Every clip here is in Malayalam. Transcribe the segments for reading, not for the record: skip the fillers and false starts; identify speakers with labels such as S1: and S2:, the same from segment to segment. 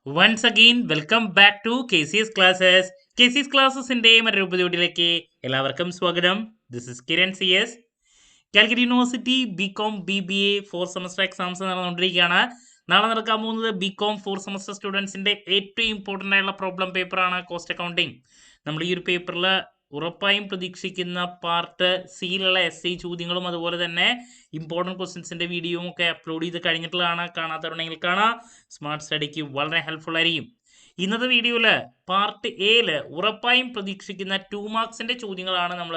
S1: Once again, welcome back to KCS Classes. KCS Classesന്റെ മറ്റൊരു വീഡിയോയിലേക്ക് എല്ലാവർക്കും സ്വാഗതം. This is Kiran CS. Calicut university BCom BBA 4 semester exams നടന്നുകൊണ്ടിരിക്കുകയാണ്. നാളെ നടക്കാൻ പോകുന്നത് BCom 4 സെമസ്റ്റർ സ്റ്റുഡൻസിന്റെ ഏറ്റവും ഇമ്പോർട്ടൻ്റ് ആയിട്ടുള്ള പ്രോബ്ലം പേപ്പറാണ് കോസ്റ്റ് അക്കൗണ്ടിങ്. നമ്മൾ ഈ ഒരു പേപ്പറിൽ ഉറപ്പായും പ്രതീക്ഷിക്കുന്ന പാർട്ട് സിയിലുള്ള SI ചോദ്യങ്ങളും അതുപോലെ തന്നെ ഇമ്പോർട്ടൻറ്റ് ക്വസ്റ്റ്യൻസിൻ്റെ വീഡിയോയും ഒക്കെ അപ്ലോഡ് ചെയ്ത് കഴിഞ്ഞിട്ടുള്ളതാണ്. കാണാത്തവരുണ്ടെങ്കിൽ കാണാം. സ്മാർട്ട് സ്റ്റഡിക്ക് വളരെ ഹെൽപ്ഫുൾ ആയിരിക്കും. ഇന്നത്തെ വീഡിയോയിൽ പാർട്ട് എയിൽ ഉറപ്പായും പ്രതീക്ഷിക്കുന്ന 2 മാർക്സിൻ്റെ ചോദ്യങ്ങളാണ് നമ്മൾ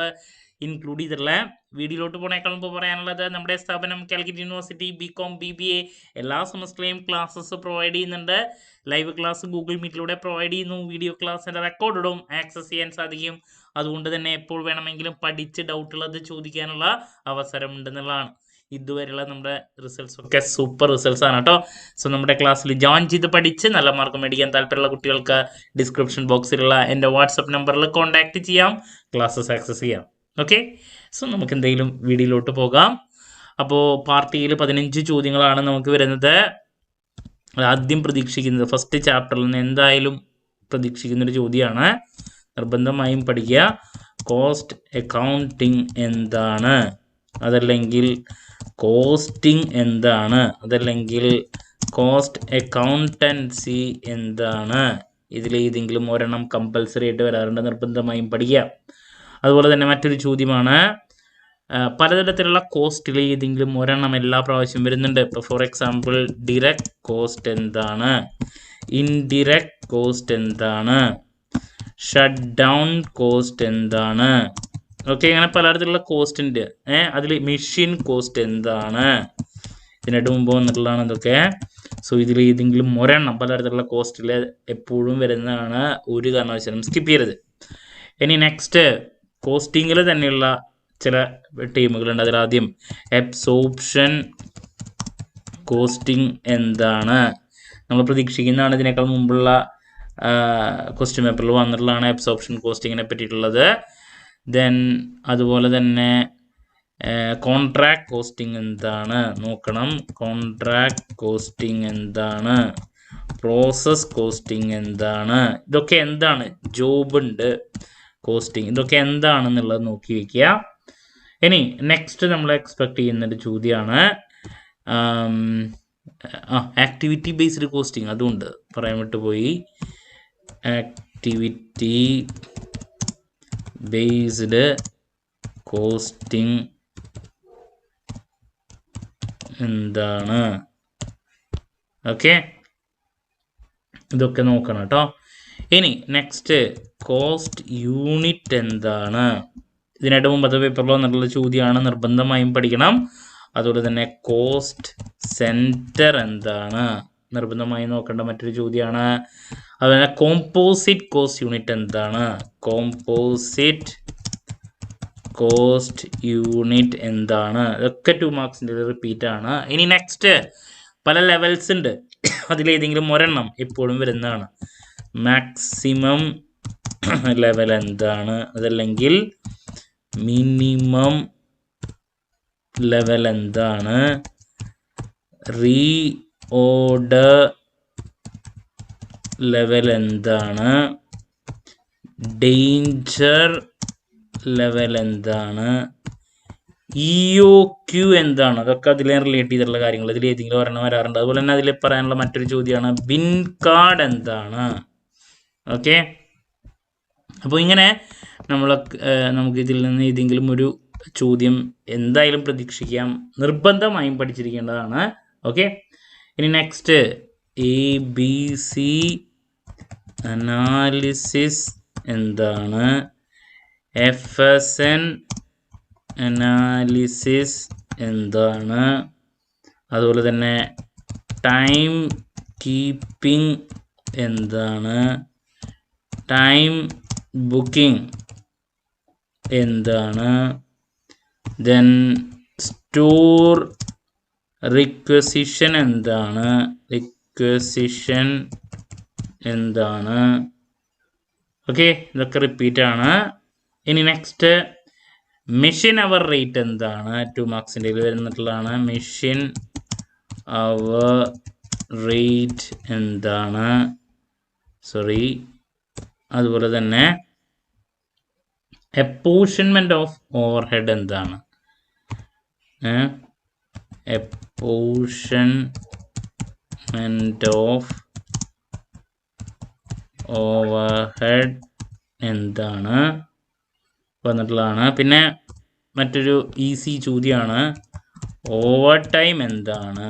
S1: ഇൻക്ലൂഡ് ചെയ്തിട്ടുള്ളത്. വീഡിയോയിലോട്ട് പോണേക്കാൾ മുമ്പ് പറയാനുള്ളത്, നമ്മുടെ സ്ഥാപനം കാലിക്കറ്റ് യൂണിവേഴ്സിറ്റി BCom BBA എല്ലാ സെമസ്റ്ററിലെയും ക്ലാസ്സസ് പ്രൊവൈഡ് ചെയ്യുന്നുണ്ട്. ലൈവ് ക്ലാസ് ഗൂഗിൾ മീറ്റിലൂടെ പ്രൊവൈഡ് ചെയ്യുന്നു. വീഡിയോ ക്ലാസ്സിൻ്റെ റെക്കോർഡും ആക്സസ് ചെയ്യാൻ സാധിക്കും. അതുകൊണ്ട് തന്നെ എപ്പോൾ വേണമെങ്കിലും പഠിച്ച് ഡൗട്ടുള്ളത് ചോദിക്കാനുള്ള അവസരം ഉണ്ടെന്നുള്ളതാണ്. ഇതുവരെയുള്ള നമ്മുടെ റിസൾട്ട്സ് ഒക്കെ സൂപ്പർ റിസൾട്ട്സ് ആണ് കേട്ടോ. സോ നമ്മുടെ ക്ലാസ്സിൽ ജോയിൻ ചെയ്ത് പഠിച്ച് നല്ല മാർക്ക് മേടിക്കാൻ താല്പര്യമുള്ള കുട്ടികൾക്ക് ഡിസ്ക്രിപ്ഷൻ ബോക്സിലുള്ള എൻ്റെ വാട്സപ്പ് നമ്പറിൽ കോൺടാക്റ്റ് ചെയ്യാം, ക്ലാസ്സസ് ആക്സസ് ചെയ്യാം. ഓക്കെ, സോ നമുക്ക് എന്തെങ്കിലും വീഡിയോയിലോട്ട് പോകാം. അപ്പോൾ പാർട്ടിയിൽ 15 ചോദ്യങ്ങളാണ് നമുക്ക് വരുന്നത്. ആദ്യം പ്രതീക്ഷിക്കുന്നത് ഫസ്റ്റ് ചാപ്റ്ററിൽ നിന്ന് എന്തായാലും പ്രതീക്ഷിക്കുന്നൊരു ചോദ്യമാണ്. നിർബന്ധമായും പഠിക്കുക. കോസ്റ്റ് അക്കൗണ്ടിങ് എന്താണ്, അതല്ലെങ്കിൽ കോസ്റ്റിംഗ് എന്താണ്, അതല്ലെങ്കിൽ കോസ്റ്റ് അക്കൗണ്ടൻസി എന്താണ്. ഇതിലേതെങ്കിലും ഒരെണ്ണം കമ്പൽസറി ആയിട്ട് വരാറുണ്ട്. നിർബന്ധമായും പഠിക്കുക. അതുപോലെ തന്നെ മറ്റൊരു ചോദ്യമാണ്, പലതരത്തിലുള്ള കോസ്റ്റിൽ ഏതെങ്കിലും ഒരെണ്ണം എല്ലാ പ്രാവശ്യം വരുന്നുണ്ട്. ഇപ്പോൾ ഫോർ എക്സാമ്പിൾ ഡിറക്റ്റ് കോസ്റ്റ് എന്താണ്, ഇൻഡിറക്റ്റ് കോസ്റ്റ് എന്താണ്, ഷട്ട് ഡൗൺ കോസ്റ്റ് എന്താണ്. ഓക്കെ, അങ്ങനെ പലതരത്തിലുള്ള കോസ്റ്റ് ഉണ്ട്. അതിൽ മെഷീൻ കോസ്റ്റ് എന്താണ്, ഇതിനായിട്ട് മുമ്പ് വന്നിട്ടുള്ളതാണ് ഇതൊക്കെ. സോ ഇതിൽ ഏതെങ്കിലും ഒരെണ്ണം പലതരത്തിലുള്ള കോസ്റ്റിൽ എപ്പോഴും വരുന്നതാണ്. ഒരു കാരണവശാലും സ്കിപ്പ് ചെയ്യരുത്. ഇനി നെക്സ്റ്റ് കോസ്റ്റിങ്ങിൽ തന്നെയുള്ള ചില ടീമുകളുണ്ട്. അതിലാദ്യം അബ്സോർപ്ഷൻ കോസ്റ്റിംഗ് എന്താണ്, നമ്മൾ പ്രതീക്ഷിക്കുന്നതാണ്. ഇതിനേക്കാൾ മുമ്പുള്ള ക്വസ്റ്റ്യൻ പേപ്പറിൽ വന്നിട്ടുള്ളതാണ് അബ്സോർപ്ഷൻ കോസ്റ്റിങ്ങിനെ പറ്റിയിട്ടുള്ളത്. ദെൻ അതുപോലെ തന്നെ കോൺട്രാക്ട് കോസ്റ്റിംഗ് എന്താണ് നോക്കണം. കോൺട്രാക്ട് കോസ്റ്റിംഗ് എന്താണ്, പ്രോസസ് കോസ്റ്റിംഗ് എന്താണ്, ഇതൊക്കെ എന്താണ്. ജോബ് ഉണ്ട്, കോസ്റ്റിംഗ്, ഇതൊക്കെ എന്താണെന്നുള്ളത് നോക്കി വയ്ക്കുക. ഇനി നെക്സ്റ്റ് നമ്മൾ എക്സ്പെക്ട് ചെയ്യുന്നൊരു ചോദ്യമാണ് ആക്ടിവിറ്റി ബേസ്ഡ് കോസ്റ്റിംഗ്. അതുകൊണ്ട് പറയാൻ വിട്ടുപോയി. ആക്ടിവിറ്റി ബേസ്ഡ് കോസ്റ്റിംഗ് എന്താണ്. ഓക്കെ, ഇതൊക്കെ നോക്കണം കേട്ടോ. ഇനി നെക്സ്റ്റ് കോസ്റ്റ് യൂണിറ്റ് എന്താണ്. ഇതിനായിട്ട് മുമ്പത്തെ പേപ്പറിൽ വന്നിട്ടുള്ള ചോദ്യമാണ്. നിർബന്ധമായും പഠിക്കണം. അതുപോലെ തന്നെ കോസ്റ്റ് സെൻറ്റർ എന്താണ്, നിർബന്ധമായും നോക്കേണ്ട മറ്റൊരു ചോദ്യമാണ്. അതുപോലെ തന്നെ കോമ്പോസിറ്റ് കോസ്റ്റ് യൂണിറ്റ് എന്താണ്, കോമ്പോസിറ്റ് കോസ്റ്റ് യൂണിറ്റ് എന്താണ്. ഇതൊക്കെ 2 മാർക്സിൻ്റെ റിപ്പീറ്റ് ആണ്. ഇനി നെക്സ്റ്റ് പല ലെവൽസ് ഉണ്ട്. അതിലേതെങ്കിലും ഒരെണ്ണം എപ്പോഴും വരുന്നതാണ്. മാക്സിമം ലെവൽ എന്താണ്, അതല്ലെങ്കിൽ മിനിമം ലെവൽ എന്താണ്, റീ ഓർഡർ ലെവൽ എന്താണ്, ഡേഞ്ചർ ലെവൽ എന്താണ്, EOQ എന്താണ്. അതൊക്കെ അതിലെ റിലേറ്റ് ചെയ്തിട്ടുള്ള കാര്യങ്ങൾ. ഇതിൽ ഏതെങ്കിലും ഒരെണ്ണം വരാറുണ്ട്. അതുപോലെ തന്നെ അതിൽ പറയാനുള്ള മറ്റൊരു ചോദ്യമാണ് ബിൻ കാർഡ് എന്താണ്. ഓക്കെ, അപ്പോൾ ഇങ്ങനെ നമുക്ക് ഇതിൽ നിന്ന് ഏതെങ്കിലും ഒരു ചോദ്യം എന്തായാലും പ്രതീക്ഷിക്കാം. നിർബന്ധമായും പഠിച്ചിരിക്കേണ്ടതാണ്. ഓക്കെ, ഇനി നെക്സ്റ്റ് ABC അനാലിസിസ് എന്താണ്, FSN അനാലിസിസ് എന്താണ്, അതുപോലെ തന്നെ ടൈം കീപ്പിംഗ് എന്താണ്, ടൈം ബുക്കിംഗ് എന്താണ്, ദെൻ സ്റ്റോർ റിക്വസിഷൻ എന്താണ്, റിക്വസിഷൻ എന്താണ്. ഓക്കെ, ഇതൊക്കെ റിപ്പീറ്റ് ആണ്. ഇനി നെക്സ്റ്റ് മെഷീൻ അവർ റേറ്റ് എന്താണ്. 2 മാർക്സിൻ്റെ വരുന്നിട്ടുള്ളതാണ്. മെഷീൻ അവർ റേറ്റ് എന്താണ്, സോറി, അതുപോലെ തന്നെ അപ്പോർഷൻമെന്റ് ഓഫ് ഓവർഹെഡ് എന്താണ്, അപ്പോർഷൻമെന്റ് ഓഫ് ഓവർഹെഡ് എന്താണ് വന്നിട്ടുള്ളതാണ്. പിന്നെ മറ്റൊരു ഈസി ചോദ്യമാണ്, ഓവർ ടൈം എന്താണ്,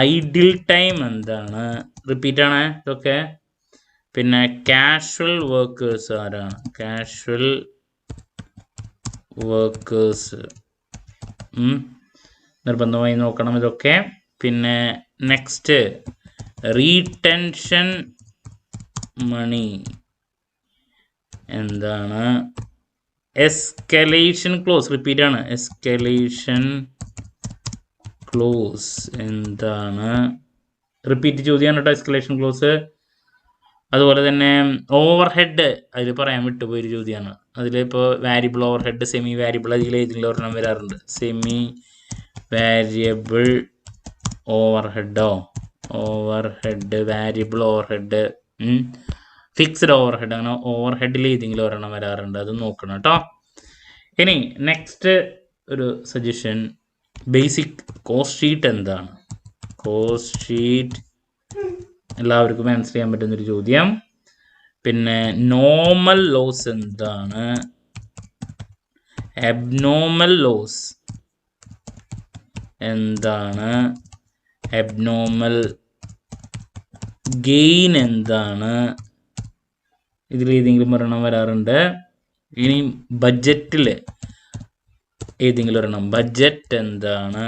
S1: ഐഡിൽ ടൈം എന്താണ്, റിപ്പീറ്റാണ് ഇതൊക്കെ. പിന്നെ കാഷ്വൽ വർക്കേഴ്സ് ആരാണ്, കാഷ്വൽ വർക്കേഴ്സ് നിർബന്ധമായി നോക്കണം ഇതൊക്കെ. പിന്നെ നെക്സ്റ്റ് റീടെൻഷൻ മണി എന്താണ്, എസ്കലേഷൻ ക്ലോസ്, റിപ്പീറ്റാണ്, എസ്കലേഷൻ ക്ലോസ് എന്താണ്, റിപ്പീറ്റ് ചോദ്യമാണ് കേട്ടോ എസ്കലേഷൻ ക്ലോസ്. അതുപോലെ തന്നെ ഓവർ ഹെഡ് അതിൽ പറയാൻ വിട്ടുപോയൊരു ചോദ്യമാണ്. അതിലിപ്പോൾ variable overhead, semi variable, അതിൽ ഏതെങ്കിലും ഒരെണ്ണം വരാറുണ്ട്. സെമി വാരിയബിൾ ഓവർ ഹെഡോ, overhead, variable overhead, fixed overhead, അങ്ങനെ ഓവർ ഹെഡിൽ ഏതെങ്കിലും ഒരെണ്ണം വരാറുണ്ട്, അത് നോക്കണം കേട്ടോ. ഇനി നെക്സ്റ്റ് ഒരു സജഷൻ, ബേസിക് കോസ്റ്റ് ഷീറ്റ് എന്താണ്, കോസ്റ്റ് ഷീറ്റ് എല്ലാവർക്കും ആൻസർ ചെയ്യാൻ പറ്റുന്നൊരു ചോദ്യം. പിന്നെ നോർമൽ ലോസ് എന്താണ്, അബ്നോർമൽ ലോസ് എന്താണ്, അബ്നോർമൽ ഗെയിൻ എന്താണ്, ഇതിൽ ഏതെങ്കിലും ഒരെണ്ണം വരാറുണ്ട്. ഇനി ബഡ്ജറ്റിൽ ഏതെങ്കിലും ഒരെണ്ണം, ബഡ്ജറ്റ് എന്താണ്,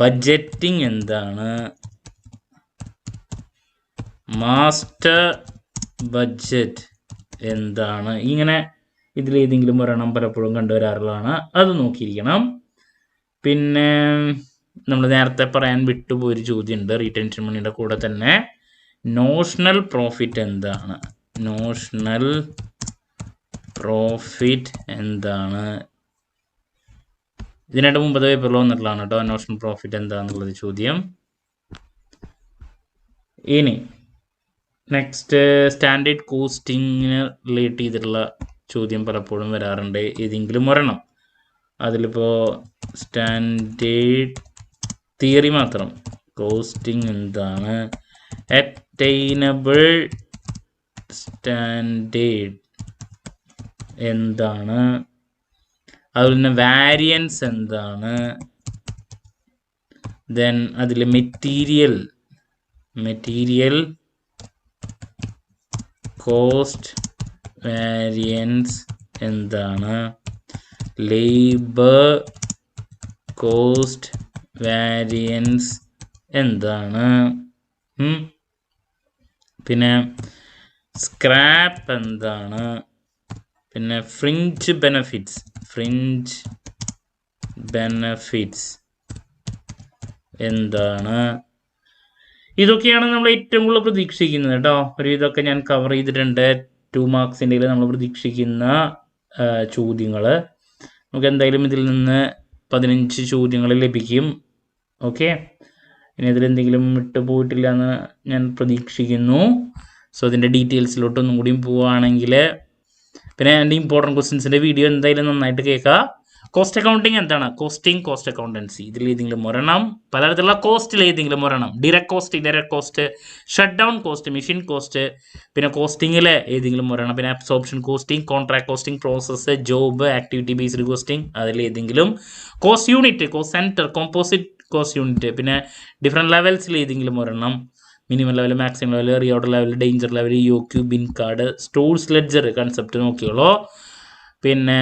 S1: ബഡ്ജറ്റിംഗ് എന്താണ്, മാസ്റ്റർ ബഡ്ജറ്റ് എന്താണ്, ഇങ്ങനെ ഇതിൽ ഏതെങ്കിലും ഒരെണ്ണം പലപ്പോഴും കണ്ടുവരാറുള്ളതാണ്, അത് നോക്കിയിരിക്കണം. പിന്നെ നമ്മൾ നേരത്തെ പറയാൻ വിട്ടുപോയൊരു ചോദ്യമുണ്ട് റീടെൻഷൻ മണിയുടെ കൂടെ തന്നെ, നോഷണൽ പ്രോഫിറ്റ് എന്താണ്, നോഷണൽ പ്രോഫിറ്റ് എന്താണ്, ഇതിനായിട്ട് മുമ്പത്തെ പേപ്പറിൽ വന്നിട്ടുള്ളതാണ് കേട്ടോ നോഷണൽ പ്രോഫിറ്റ് എന്താണെന്നുള്ളത് ചോദ്യം. ഇനി നെക്സ്റ്റ് സ്റ്റാൻഡേർഡ് കോസ്റ്റിങ്ങിന് റിലേറ്റ് ചെയ്തിട്ടുള്ള ചോദ്യം പലപ്പോഴും വരാറുണ്ട്, ഏതെങ്കിലും ഒരെണ്ണം. അതിലിപ്പോൾ സ്റ്റാൻഡേർഡ് തിയറി മാത്രം, കോസ്റ്റിംഗ് എന്താണ്, അറ്റൈനബിൾ സ്റ്റാൻഡേർഡ് എന്താണ്, അതുപോലെ തന്നെ വാരിയൻസ് എന്താണ്, ദെൻ അതിൽ മെറ്റീരിയൽ കോസ്റ്റ് വാരിയൻസ് എന്താണ്, ലേബർ കോസ്റ്റ് വാരിയൻസ് എന്താണ്, പിന്നെ സ്ക്രാപ്പ് എന്താണ്, പിന്നെ ഫ്രിഞ്ച് ബെനഫിറ്റ്സ് എന്താണ്. ഇതൊക്കെയാണ് നമ്മൾ ഏറ്റവും കൂടുതൽ പ്രതീക്ഷിക്കുന്നത് കേട്ടോ. ഒരു ഇതൊക്കെ ഞാൻ കവർ ചെയ്തിട്ടുണ്ട്. 2 മാർക്സിൻ്റെ നമ്മൾ പ്രതീക്ഷിക്കുന്ന ചോദ്യങ്ങൾ. നമുക്ക് എന്തായാലും ഇതിൽ നിന്ന് 15 ചോദ്യങ്ങൾ ലഭിക്കും. ഓക്കെ, ഇനി അതിലെന്തെങ്കിലും വിട്ടുപോയിട്ടില്ല എന്ന് ഞാൻ പ്രതീക്ഷിക്കുന്നു. സോ അതിൻ്റെ ഡീറ്റെയിൽസിലോട്ടൊന്നും കൂടിയും പോവുകയാണെങ്കിൽ, പിന്നെ എൻ്റെ ഇമ്പോർട്ടൻറ്റ് ക്വസ്റ്റ്യൻസിൻ്റെ വീഡിയോ എന്തായാലും നന്നായിട്ട് കേൾക്കുക. കോസ്റ്റ് അക്കൗണ്ടിങ് എന്താണ്, കോസ്റ്റിംഗ്, കോസ്റ്റ് അക്കൗണ്ടൻസി, ഇതിൽ ഏതെങ്കിലും ഒരെണ്ണം, പലതരത്തിലുള്ള കോസ്റ്റിൽ ഏതെങ്കിലും ഒരെണ്ണം, direct cost, indirect cost, shut down cost, machine cost, പിന്നെ കോസ്റ്റിങ്ങിൽ ഏതെങ്കിലും ഒരെണ്ണം, പിന്നെ absorption costing, contract costing, process, job, activity based costing, അതിൽ ഏതെങ്കിലും, cost unit, cost centre, composite cost unit, പിന്നെ ഡിഫറെൻറ്റ് ലെവൽസിൽ ഏതെങ്കിലും ഒരെണ്ണം, minimum level, maximum level, reorder level, danger level, EOQ, bin card, stores ledger concept നോക്കിയോളൂ. പിന്നെ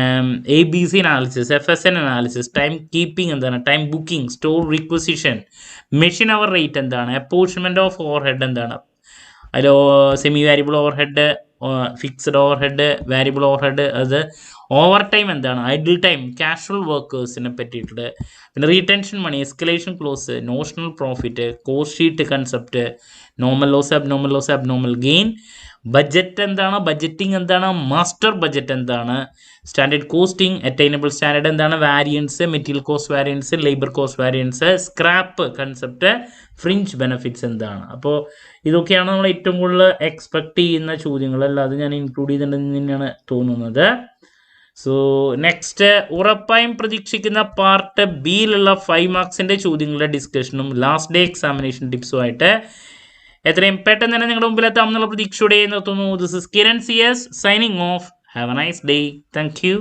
S1: ABC analysis, FSN analysis, time keeping എന്താണ്, time booking, store requisition, machine hour rate എന്താണ്, അപ്പോർഷൻമെൻറ്റ് ഓഫ് ഓവർ ഹെഡ് എന്താണ്, അതിൽ semi variable overhead, fixed overhead, variable overhead, അത് ഓവർ ടൈം എന്താണ്, ഐഡിൽ ടൈം, കാഷ്വൽ വർക്കേഴ്സിനെ പറ്റിയിട്ട്, പിന്നെ retention money, escalation clause, notional profit, cost sheet concept, normal loss, abnormal gain, budget എന്താണ്, ബഡ്ജറ്റിംഗ് എന്താണ്, മാസ്റ്റർ ബഡ്ജറ്റ് എന്താണ്, സ്റ്റാൻഡേർഡ് കോസ്റ്റിംഗ്, അറ്റൈനബിൾ സ്റ്റാൻഡേർഡ് എന്താണ്, variance, material cost variance, labour cost variance, scrap concept, fringe benefits എന്താണ്. അപ്പോൾ ഇതൊക്കെയാണ് നമ്മൾ ഏറ്റവും കൂടുതൽ എക്സ്പെക്ട് ചെയ്യുന്ന ചോദ്യങ്ങൾ. അല്ലാതെ ഞാൻ ഇൻക്ലൂഡ് ചെയ്തിട്ടുണ്ടെന്ന് തന്നെയാണ് തോന്നുന്നത്. സോ നെക്സ്റ്റ് ഉറപ്പായും പ്രതീക്ഷിക്കുന്ന പാർട്ട് ബിയിലുള്ള 5 മാർക്സിൻ്റെ ചോദ്യങ്ങളുടെ ഡിസ്കഷനും ലാസ്റ്റ് ഡേ എക്സാമിനേഷൻ ടിപ്സുമായിട്ട് എത്രയും പെട്ടെന്ന് തന്നെ നിങ്ങളുടെ മുമ്പിൽ എത്താമെന്നുള്ള പ്രതീക്ഷയോടെ നിർത്തുന്നു. This is Kiran CS signing off. Have a nice day. Thank U.